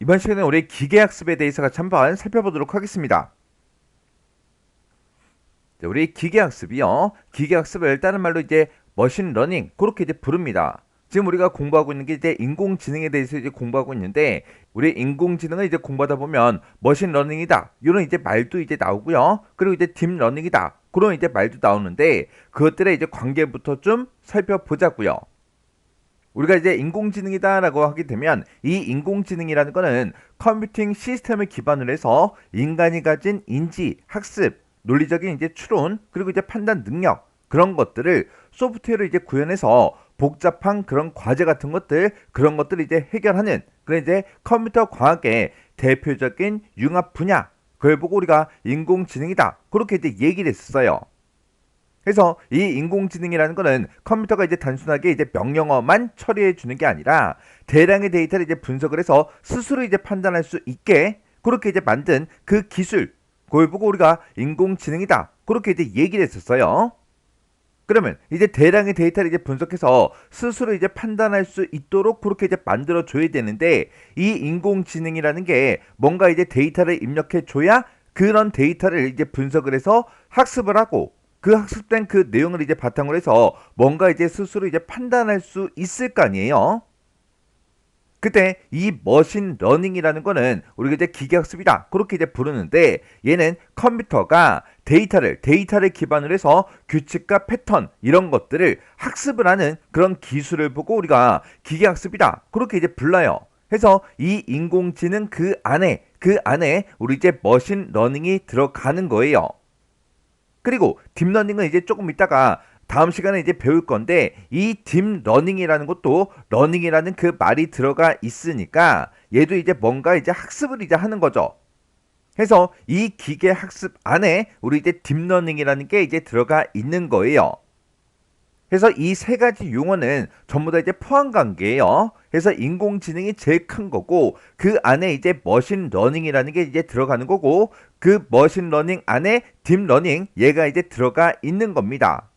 이번 시간에 우리 기계학습에 대해서 같이 한번 살펴보도록 하겠습니다. 우리 기계학습이요. 기계학습을 다른 말로 이제 머신러닝 그렇게 이제 부릅니다. 지금 우리가 공부하고 있는 게 이제 인공지능에 대해서 이제 공부하고 있는데 우리 인공지능을 이제 공부하다 보면 머신러닝이다 이런 이제 말도 이제 나오고요. 그리고 이제 딥러닝이다 그런 이제 말도 나오는데 그것들의 이제 관계부터 좀 살펴보자고요. 우리가 이제 인공지능이다라고 하게 되면 이 인공지능이라는 거는 컴퓨팅 시스템을 기반으로 해서 인간이 가진 인지, 학습, 논리적인 이제 추론, 그리고 이제 판단 능력 그런 것들을 소프트웨어로 이제 구현해서 복잡한 그런 과제 같은 것들 그런 것들을 이제 해결하는 그런 이제 컴퓨터 과학의 대표적인 융합 분야 그걸 보고 우리가 인공지능이다 그렇게 이제 얘기를 했었어요. 그래서 이 인공지능이라는 거는 컴퓨터가 이제 단순하게 이제 명령어만 처리해 주는 게 아니라 대량의 데이터를 이제 분석을 해서 스스로 이제 판단할 수 있게 그렇게 이제 만든 그 기술 그걸 보고 우리가 인공지능이다 그렇게 이제 얘기를 했었어요. 그러면 이제 대량의 데이터를 이제 분석해서 스스로 이제 판단할 수 있도록 그렇게 이제 만들어 줘야 되는데 이 인공지능이라는 게 뭔가 이제 데이터를 입력해 줘야 그런 데이터를 이제 분석을 해서 학습을 하고 그 학습된 그 내용을 이제 바탕으로 해서 뭔가 이제 스스로 이제 판단할 수 있을 거 아니에요. 그때 이 머신 러닝이라는 거는 우리가 이제 기계학습이다 그렇게 이제 부르는데 얘는 컴퓨터가 데이터를 기반으로 해서 규칙과 패턴 이런 것들을 학습을 하는 그런 기술을 보고 우리가 기계학습이다 그렇게 이제 불러요. 그래서 이 인공지능 그 안에 우리 이제 머신 러닝이 들어가는 거예요. 그리고 딥러닝은 이제 조금 있다가 다음 시간에 이제 배울 건데 이 딥러닝이라는 것도 러닝이라는 그 말이 들어가 있으니까 얘도 이제 뭔가 이제 학습을 이제 하는 거죠. 그래서 이 기계 학습 안에 우리 이제 딥러닝이라는 게 이제 들어가 있는 거예요. 그래서 이 세 가지 용어는 전부 다 이제 포함 관계예요. 그래서 인공지능이 제일 큰 거고 그 안에 이제 머신러닝이라는 게 이제 들어가는 거고 그 머신러닝 안에 딥러닝 얘가 이제 들어가 있는 겁니다.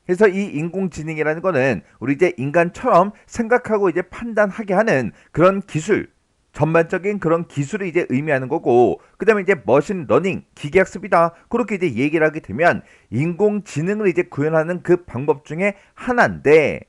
그래서 이 인공지능이라는 거는 우리 이제 인간처럼 생각하고 이제 판단하게 하는 그런 기술 전반적인 그런 기술을 이제 의미하는 거고 그 다음에 이제 머신러닝 기계학습이다 그렇게 이제 얘기를 하게 되면 인공지능을 이제 구현하는 그 방법 중에 하나인데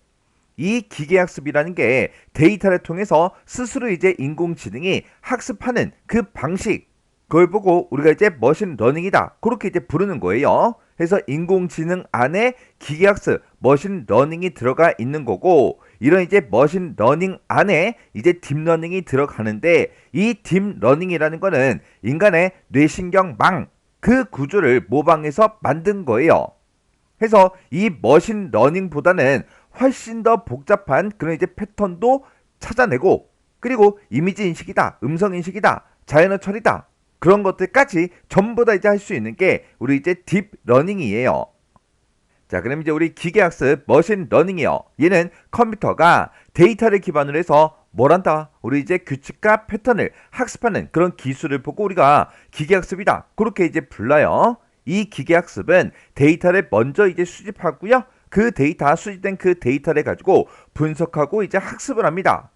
이 기계학습이라는 게 데이터를 통해서 스스로 이제 인공지능이 학습하는 그 방식 그걸 보고 우리가 이제 머신러닝이다 그렇게 이제 부르는 거예요. 그래서 인공지능 안에 기계학습 머신러닝이 들어가 있는 거고 이런 이제 머신러닝 안에 이제 딥러닝이 들어가는데 이 딥러닝이라는 거는 인간의 뇌신경망 그 구조를 모방해서 만든 거예요. 그래서 이 머신러닝보다는 훨씬 더 복잡한 그런 이제 패턴도 찾아내고 그리고 이미지 인식이다, 음성 인식이다, 자연어 처리다 그런 것들까지 전부 다 이제 할 수 있는 게 우리 이제 딥러닝이에요. 자, 그럼 이제 우리 기계학습 머신러닝이요. 얘는 컴퓨터가 데이터를 기반으로 해서 뭘 한다? 우리 이제 규칙과 패턴을 학습하는 그런 기술을 보고 우리가 기계학습이다. 그렇게 이제 불러요. 이 기계학습은 데이터를 먼저 이제 수집하고요. 그 데이터 수집된 그 데이터를 가지고 분석하고 이제 학습을 합니다.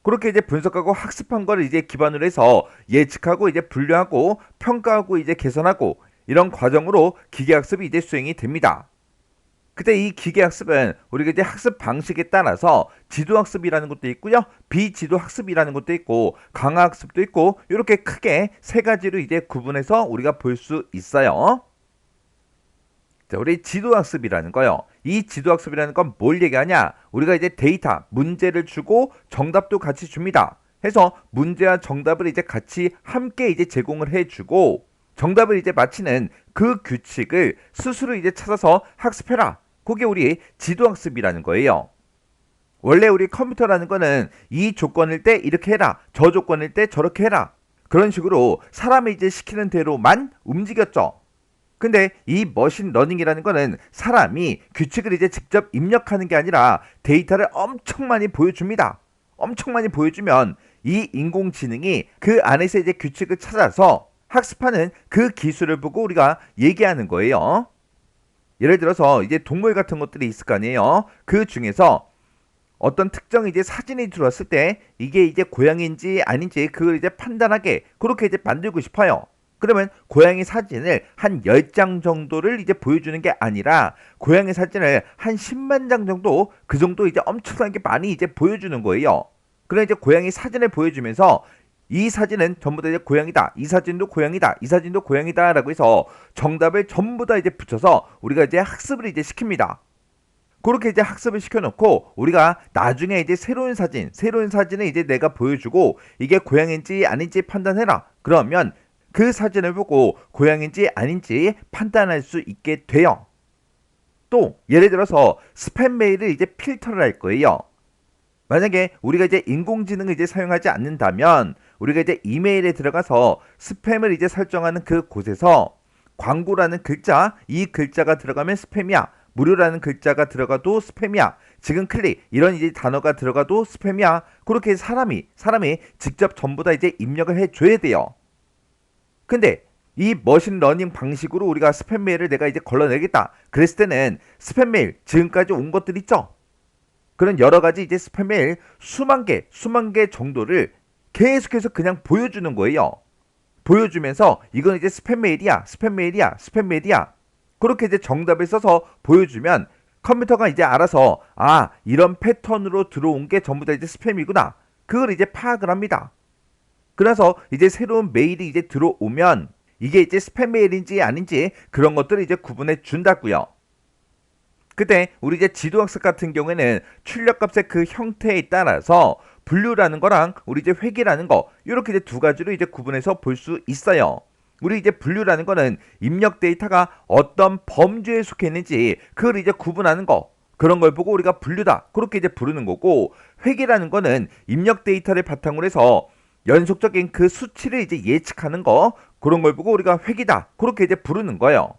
그렇게 이제 분석하고 학습한 거를 이제 기반으로 해서 예측하고 이제 분류하고 평가하고 이제 개선하고 이런 과정으로 기계학습이 이제 수행이 됩니다. 그때 이 기계학습은 우리가 이제 학습 방식에 따라서 지도학습이라는 것도 있고요. 비지도학습이라는 것도 있고 강화학습도 있고 이렇게 크게 세 가지로 이제 구분해서 우리가 볼 수 있어요. 자, 우리 지도학습이라는 거요. 이 지도학습이라는 건 뭘 얘기하냐? 우리가 이제 데이터, 문제를 주고 정답도 같이 줍니다. 해서 문제와 정답을 이제 같이 함께 이제 제공을 해주고 정답을 이제 맞히는 그 규칙을 스스로 이제 찾아서 학습해라. 그게 우리 지도학습이라는 거예요. 원래 우리 컴퓨터라는 거는 이 조건일 때 이렇게 해라. 저 조건일 때 저렇게 해라. 그런 식으로 사람이 이제 시키는 대로만 움직였죠. 근데 이 머신러닝이라는 거는 사람이 규칙을 이제 직접 입력하는 게 아니라 데이터를 엄청 많이 보여줍니다. 엄청 많이 보여주면 이 인공지능이 그 안에서 이제 규칙을 찾아서 학습하는 그 기술을 보고 우리가 얘기하는 거예요. 예를 들어서 이제 동물 같은 것들이 있을 거 아니에요. 그 중에서 어떤 특정 이제 사진이 들어왔을 때 이게 이제 고양이인지 아닌지 그걸 이제 판단하게 그렇게 이제 만들고 싶어요. 그러면 고양이 사진을 한 10장 정도를 이제 보여주는 게 아니라 고양이 사진을 한 10만 장 정도 그 정도 이제 엄청나게 많이 이제 보여주는 거예요. 그럼 이제 고양이 사진을 보여주면서 이 사진은 전부 다 이제 고양이다. 이 사진도 고양이다. 이 사진도 고양이다. 라고 해서 정답을 전부 다 이제 붙여서 우리가 이제 학습을 이제 시킵니다. 그렇게 이제 학습을 시켜놓고 우리가 나중에 이제 새로운 사진을 이제 내가 보여주고 이게 고양이인지 아닌지 판단해라. 그러면 그 사진을 보고 고양이인지 아닌지 판단할 수 있게 돼요. 또 예를 들어서 스팸 메일을 이제 필터를 할 거예요. 만약에 우리가 이제 인공지능을 이제 사용하지 않는다면 우리가 이제 이메일에 들어가서 스팸을 이제 설정하는 그 곳에서 광고라는 글자, 이 글자가 들어가면 스팸이야. 무료라는 글자가 들어가도 스팸이야. 지금 클릭 이런 이제 단어가 들어가도 스팸이야. 그렇게 사람이 직접 전부 다 이제 입력을 해줘야 돼요. 근데 이 머신러닝 방식으로 우리가 스팸 메일을 내가 이제 걸러내겠다. 그랬을 때는 스팸 메일 지금까지 온 것들 있죠. 그런 여러 가지 이제 스팸 메일 수만 개 정도를 계속해서 그냥 보여주는 거예요. 보여주면서 이건 이제 스팸 메일이야. 그렇게 이제 정답을 써서 보여주면 컴퓨터가 이제 알아서 이런 패턴으로 들어온 게 전부 다 이제 스팸이구나. 그걸 이제 파악을 합니다. 그래서 이제 새로운 메일이 이제 들어오면 이게 이제 스팸 메일인지 아닌지 그런 것들을 이제 구분해 준다고요. 그때 우리 이제 지도학습 같은 경우에는 출력값의 그 형태에 따라서 분류라는 거랑 우리 이제 회계라는 거 이렇게 이제 두 가지로 이제 구분해서 볼 수 있어요. 우리 이제 분류라는 거는 입력 데이터가 어떤 범주에 속해 있는지 그걸 이제 구분하는 거 그런 걸 보고 우리가 분류다 그렇게 이제 부르는 거고 회계라는 거는 입력 데이터를 바탕으로 해서 연속적인 그 수치를 이제 예측하는 거 그런 걸 보고 우리가 회계다 그렇게 이제 부르는 거예요.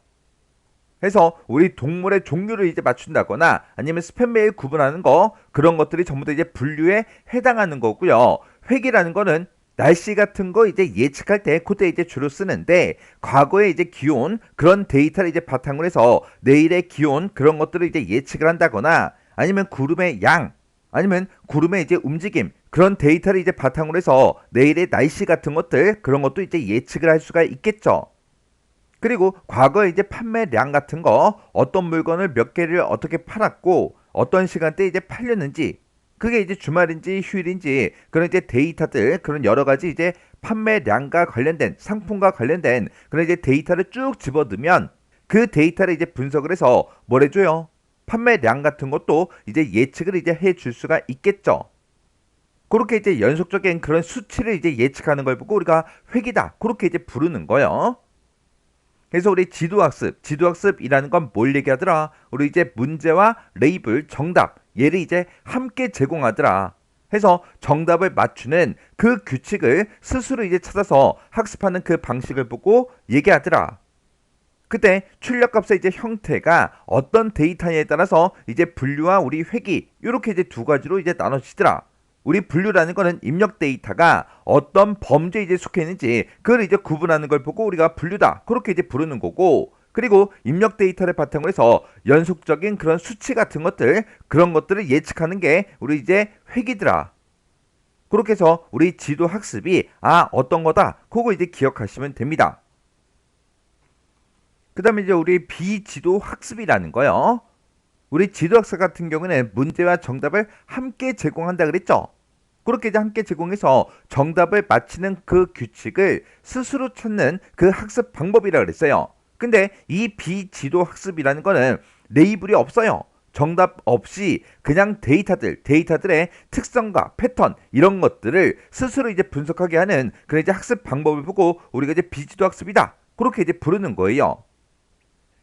그래서 우리 동물의 종류를 이제 맞춘다거나 아니면 스팸 메일 구분하는 거 그런 것들이 전부 다 이제 분류에 해당하는 거고요. 회계라는 거는 날씨 같은 거 이제 예측할 때 그때 이제 주로 쓰는데 과거에 이제 기온 그런 데이터를 이제 바탕으로 해서 내일의 기온 그런 것들을 이제 예측을 한다거나 아니면 구름의 양 아니면 구름의 이제 움직임 그런 데이터를 이제 바탕으로 해서 내일의 날씨 같은 것들 그런 것도 이제 예측을 할 수가 있겠죠. 그리고 과거에 이제 판매량 같은 거 어떤 물건을 몇 개를 어떻게 팔았고 어떤 시간대에 이제 팔렸는지 그게 이제 주말인지 휴일인지 그런 이제 데이터들 그런 여러 가지 이제 판매량과 관련된 상품과 관련된 그런 이제 데이터를 쭉 집어넣으면 그 데이터를 이제 분석을 해서 뭘 해줘요? 판매량 같은 것도 이제 예측을 이제 해줄 수가 있겠죠. 그렇게 이제 연속적인 그런 수치를 이제 예측하는 걸 보고 우리가 회계다 그렇게 이제 부르는 거예요. 그래서 우리 지도학습이라는 건 뭘 얘기하더라? 우리 이제 문제와 레이블, 정답, 얘를 이제 함께 제공하더라. 해서 정답을 맞추는 그 규칙을 스스로 이제 찾아서 학습하는 그 방식을 보고 얘기하더라. 그때 출력값의 이제 형태가 어떤 데이터에 따라서 이제 분류와 우리 회기 이렇게 이제 두 가지로 이제 나눠지더라. 우리 분류라는 거는 입력 데이터가 어떤 범주에 이제 속해 있는지 그걸 이제 구분하는 걸 보고 우리가 분류다 그렇게 이제 부르는 거고 그리고 입력 데이터를 바탕으로 해서 연속적인 그런 수치 같은 것들 그런 것들을 예측하는 게 우리 이제 회기더라. 그렇게 해서 우리 지도 학습이 어떤 거다 그거 이제 기억하시면 됩니다. 그 다음에 이제 우리 비지도 학습이라는 거요. 우리 지도학습 같은 경우는 문제와 정답을 함께 제공한다 그랬죠. 그렇게 이제 함께 제공해서 정답을 맞히는 그 규칙을 스스로 찾는 그 학습 방법이라 그랬어요. 근데 이 비지도 학습이라는 거는 레이블이 없어요. 정답 없이 그냥 데이터들의 특성과 패턴 이런 것들을 스스로 이제 분석하게 하는 그런 이제 학습 방법을 보고 우리가 이제 비지도 학습이다 그렇게 이제 부르는 거예요.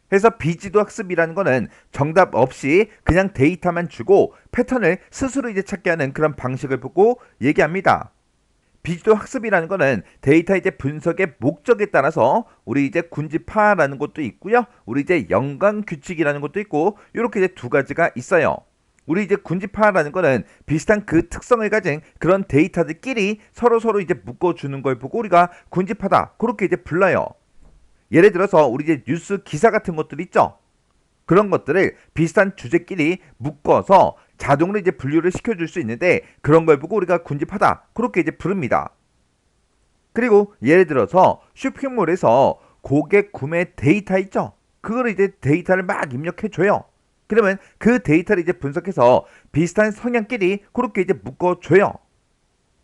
그래서 비지도 학습이라는 거는 정답 없이 그냥 데이터만 주고 패턴을 스스로 이제 찾게 하는 그런 방식을 보고 얘기합니다. 비지도 학습이라는 거는 데이터 이제 분석의 목적에 따라서 우리 이제 군집화라는 것도 있고요. 우리 이제 연관 규칙이라는 것도 있고 이렇게 이제 두 가지가 있어요. 우리 이제 군집화라는 거는 비슷한 그 특성을 가진 그런 데이터들끼리 서로 이제 묶어주는 걸 보고 우리가 군집하다 그렇게 이제 불러요. 예를 들어서 우리 이제 뉴스 기사 같은 것들 있죠. 그런 것들을 비슷한 주제끼리 묶어서 자동으로 이제 분류를 시켜줄 수 있는데 그런 걸 보고 우리가 군집하다 그렇게 이제 부릅니다. 그리고 예를 들어서 쇼핑몰에서 고객 구매 데이터 있죠? 그거를 이제 데이터를 막 입력해줘요. 그러면 그 데이터를 이제 분석해서 비슷한 성향끼리 그렇게 이제 묶어줘요.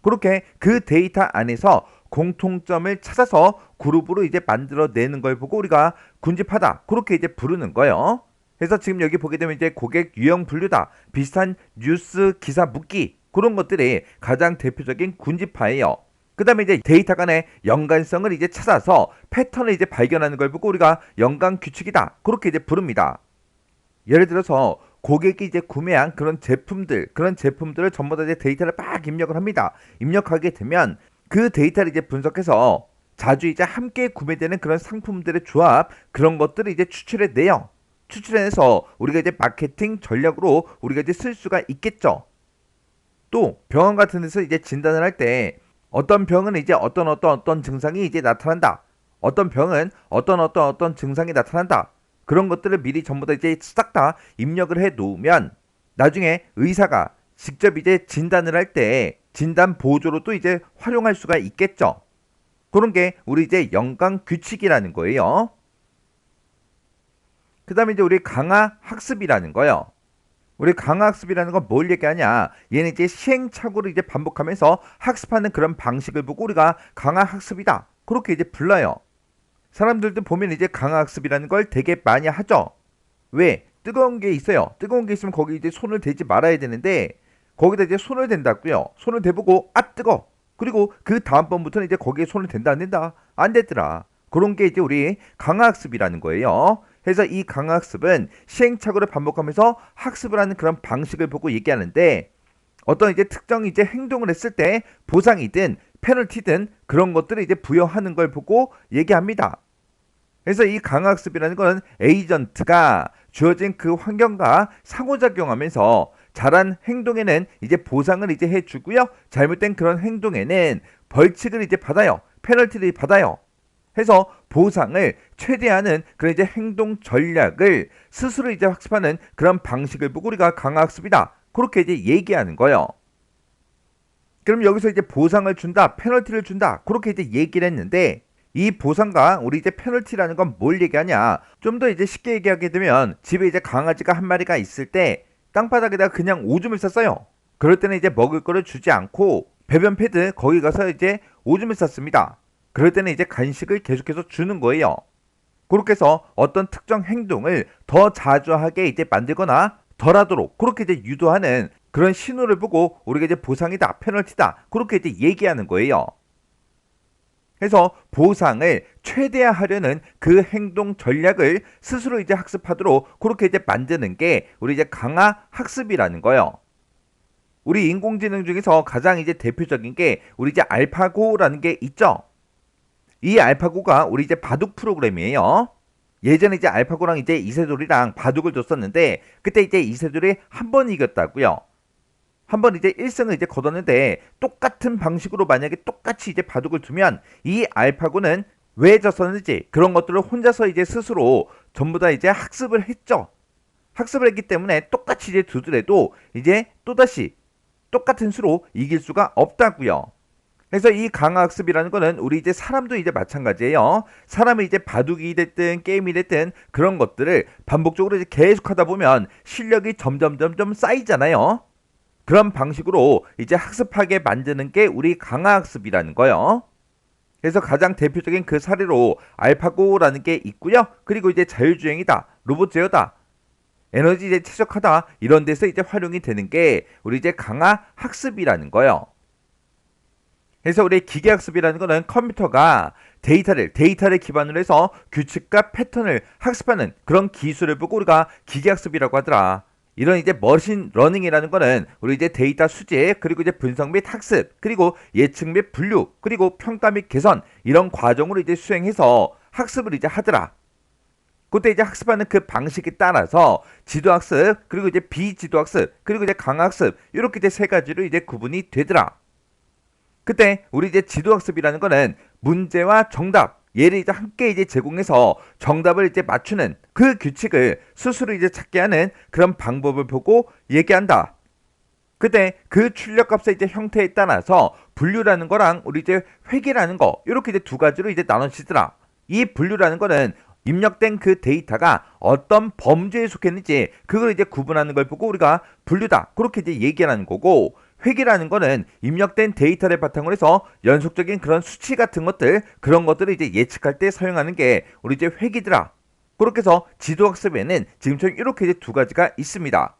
그렇게 그 데이터 안에서 공통점을 찾아서 그룹으로 이제 만들어내는 걸 보고 우리가 군집하다 그렇게 이제 부르는 거예요. 그래서 지금 여기 보게 되면 이제 고객 유형 분류다, 비슷한 뉴스 기사 묶기 그런 것들이 가장 대표적인 군집파예요. 그 다음에 이제 데이터 간의 연관성을 이제 찾아서 패턴을 이제 발견하는 걸 보고 우리가 연관 규칙이다 그렇게 이제 부릅니다. 예를 들어서 고객이 이제 구매한 그런 제품들을 전부 다 이제 데이터를 막 입력을 합니다. 입력하게 되면 그 데이터를 이제 분석해서 자주 이제 함께 구매되는 그런 상품들의 조합 그런 것들을 이제 추출해내요. 추출해내서 우리가 이제 마케팅 전략으로 우리가 이제 쓸 수가 있겠죠. 또 병원 같은 데서 이제 진단을 할 때 어떤 병은 이제 어떤 증상이 이제 나타난다. 어떤 병은 어떤 증상이 나타난다. 그런 것들을 미리 전부 다 이제 싹 다 입력을 해 놓으면 나중에 의사가 직접 이제 진단을 할 때 진단 보조로 또 이제 활용할 수가 있겠죠. 그런 게 우리 이제 연관 규칙이라는 거예요. 그 다음에 이제 우리 강화 학습이라는 거예요. 우리 강화 학습이라는 건 뭘 얘기하냐? 얘는 이제 시행착오를 이제 반복하면서 학습하는 그런 방식을 보고 우리가 강화 학습이다. 그렇게 이제 불러요. 사람들도 보면 이제 강화 학습이라는 걸 되게 많이 하죠. 왜? 뜨거운 게 있어요. 뜨거운 게 있으면 거기 이제 손을 대지 말아야 되는데 거기다 이제 손을 댄다고요. 손을 대보고 뜨거. 그리고 그 다음번부터는 이제 거기에 손을 댄다 안 된다 안 되더라. 그런 게 이제 우리 강화 학습이라는 거예요. 그래서 이 강화 학습은 시행착오를 반복하면서 학습을 하는 그런 방식을 보고 얘기하는데 어떤 이제 특정 이제 행동을 했을 때 보상이든 페널티든 그런 것들을 이제 부여하는 걸 보고 얘기합니다. 그래서 이 강화학습이라는 것은 에이전트가 주어진 그 환경과 상호작용하면서 잘한 행동에는 이제 보상을 이제 해주고요. 잘못된 그런 행동에는 벌칙을 이제 받아요. 페널티를 받아요. 해서 보상을 최대화하는 그런 이제 행동 전략을 스스로 이제 학습하는 그런 방식을 보고 우리가 강화학습이다. 그렇게 이제 얘기하는 거예요. 그럼 여기서 이제 보상을 준다, 페널티를 준다. 그렇게 이제 얘기를 했는데 이 보상과 우리 이제 페널티라는 건 뭘 얘기하냐? 좀 더 이제 쉽게 얘기하게 되면 집에 이제 강아지가 한 마리가 있을 때 땅바닥에다가 그냥 오줌을 쌌어요. 그럴 때는 이제 먹을 거를 주지 않고 배변 패드 거기 가서 이제 오줌을 쌌습니다. 그럴 때는 이제 간식을 계속해서 주는 거예요. 그렇게 해서 어떤 특정 행동을 더 자주 하게 이제 만들거나 덜 하도록 그렇게 이제 유도하는 그런 신호를 보고 우리가 이제 보상이다, 페널티다 그렇게 이제 얘기하는 거예요. 그래서 보상을 최대화하려는 그 행동 전략을 스스로 이제 학습하도록 그렇게 이제 만드는 게 우리 이제 강화 학습이라는 거예요. 우리 인공지능 중에서 가장 이제 대표적인 게 우리 이제 알파고라는 게 있죠. 이 알파고가 우리 이제 바둑 프로그램이에요. 예전에 이제 알파고랑 이제 이세돌이랑 바둑을 뒀었는데 그때 이제 이세돌이 한 번 이겼다고요. 한 번 이제 1승을 이제 거뒀는데 똑같은 방식으로 만약에 똑같이 이제 바둑을 두면 이 알파고는 왜 졌었는지 그런 것들을 혼자서 이제 스스로 전부 다 이제 학습을 했죠. 학습을 했기 때문에 똑같이 이제 두더라도 이제 또다시 똑같은 수로 이길 수가 없다고요. 그래서 이 강화학습이라는 거는 우리 이제 사람도 이제 마찬가지예요. 사람이 이제 바둑이 됐든 게임이 됐든 그런 것들을 반복적으로 이제 계속 하다 보면 실력이 점점 쌓이잖아요. 그런 방식으로 이제 학습하게 만드는 게 우리 강화학습이라는 거예요. 그래서 가장 대표적인 그 사례로 알파고라는 게 있고요. 그리고 이제 자율주행이다, 로봇 제어다, 에너지 이제 최적화다 이런 데서 이제 활용이 되는 게 우리 이제 강화학습이라는 거예요. 그래서 우리 기계학습이라는 거는 컴퓨터가 데이터를 기반으로 해서 규칙과 패턴을 학습하는 그런 기술을 보고 우리가 기계학습이라고 하더라. 이런 이제 머신 러닝이라는 거는 우리 이제 데이터 수집 그리고 이제 분석 및 학습 그리고 예측 및 분류 그리고 평가 및 개선 이런 과정으로 이제 수행해서 학습을 이제 하더라. 그때 이제 학습하는 그 방식에 따라서 지도학습 그리고 이제 비지도학습 그리고 이제 강학습 이렇게 이제 세 가지로 이제 구분이 되더라. 그때 우리 이제 지도학습이라는 거는 문제와 정답 얘를 이제 함께 이제 제공해서 정답을 이제 맞추는 그 규칙을 스스로 이제 찾게 하는 그런 방법을 보고 얘기한다. 그때 그 출력값의 이제 형태에 따라서 분류라는 거랑 우리 이제 회계라는 거 이렇게 이제 두 가지로 이제 나눠지더라. 이 분류라는 거는 입력된 그 데이터가 어떤 범주에 속했는지 그걸 이제 구분하는 걸 보고 우리가 분류다 그렇게 이제 얘기하는 거고, 회계라는 거는 입력된 데이터를 바탕으로 해서 연속적인 그런 수치 같은 것들 그런 것들을 이제 예측할 때 사용하는 게 우리 이제 회계더라. 그렇게 해서 지도학습에는 지금처럼 이렇게 이제 두 가지가 있습니다.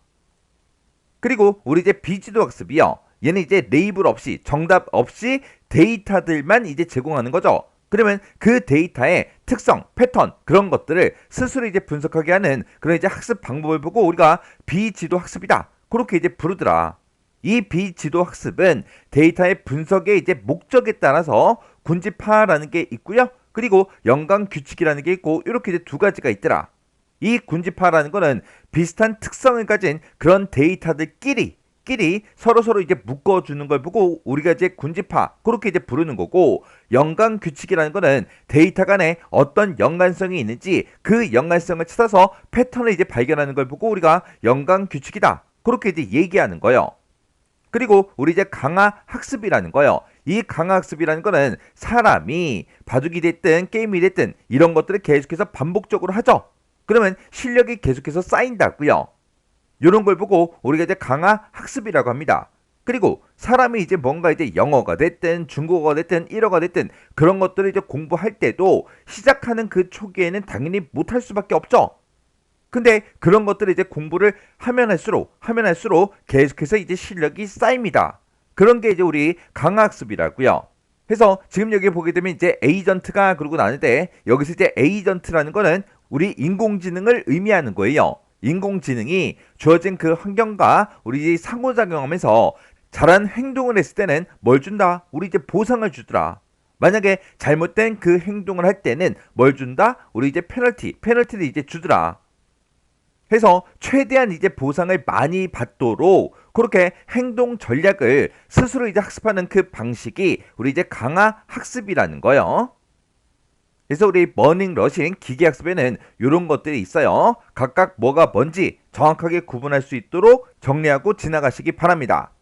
그리고 우리 이제 비지도학습이요. 얘는 이제 레이블 없이 정답 없이 데이터들만 이제 제공하는 거죠. 그러면 그 데이터의 특성, 패턴 그런 것들을 스스로 이제 분석하게 하는 그런 이제 학습 방법을 보고 우리가 비지도 학습이다 그렇게 이제 부르더라. 이 비지도 학습은 데이터의 분석의 이제 목적에 따라서 군집화라는 게 있고요. 그리고 연관 규칙이라는 게 있고 이렇게 이제 두 가지가 있더라. 이 군집화라는 거는 비슷한 특성을 가진 그런 데이터들끼리 서로 이제 묶어주는 걸 보고 우리가 이제 군집화 그렇게 이제 부르는 거고, 연관 규칙이라는 거는 데이터 간에 어떤 연관성이 있는지 그 연관성을 찾아서 패턴을 이제 발견하는 걸 보고 우리가 연관 규칙이다 그렇게 이제 얘기하는 거예요. 그리고 우리 이제 강화 학습이라는 거예요. 이 강화 학습이라는 거는 사람이 바둑이 됐든 게임이 됐든 이런 것들을 계속해서 반복적으로 하죠. 그러면 실력이 계속해서 쌓인다고요. 이런 걸 보고 우리가 이제 강화 학습이라고 합니다. 그리고 사람이 이제 뭔가 이제 영어가 됐든 중국어가 됐든 일어가 됐든 그런 것들을 이제 공부할 때도 시작하는 그 초기에는 당연히 못할 수밖에 없죠. 근데 그런 것들을 이제 공부를 하면 할수록 계속해서 이제 실력이 쌓입니다. 그런 게 이제 우리 강화 학습이라고요. 그래서 지금 여기 보게 되면 이제 에이전트가 그러고 나는데 여기서 이제 에이전트라는 거는 우리 인공지능을 의미하는 거예요. 인공지능이 주어진 그 환경과 우리 상호작용하면서 잘한 행동을 했을 때는 뭘 준다? 우리 이제 보상을 주더라. 만약에 잘못된 그 행동을 할 때는 뭘 준다? 우리 이제 페널티를 이제 주더라. 해서 최대한 이제 보상을 많이 받도록 그렇게 행동 전략을 스스로 이제 학습하는 그 방식이 우리 이제 강화 학습이라는 거예요. 그래서 우리 머닝러싱 기계학습에는 이런 것들이 있어요. 각각 뭐가 뭔지 정확하게 구분할 수 있도록 정리하고 지나가시기 바랍니다.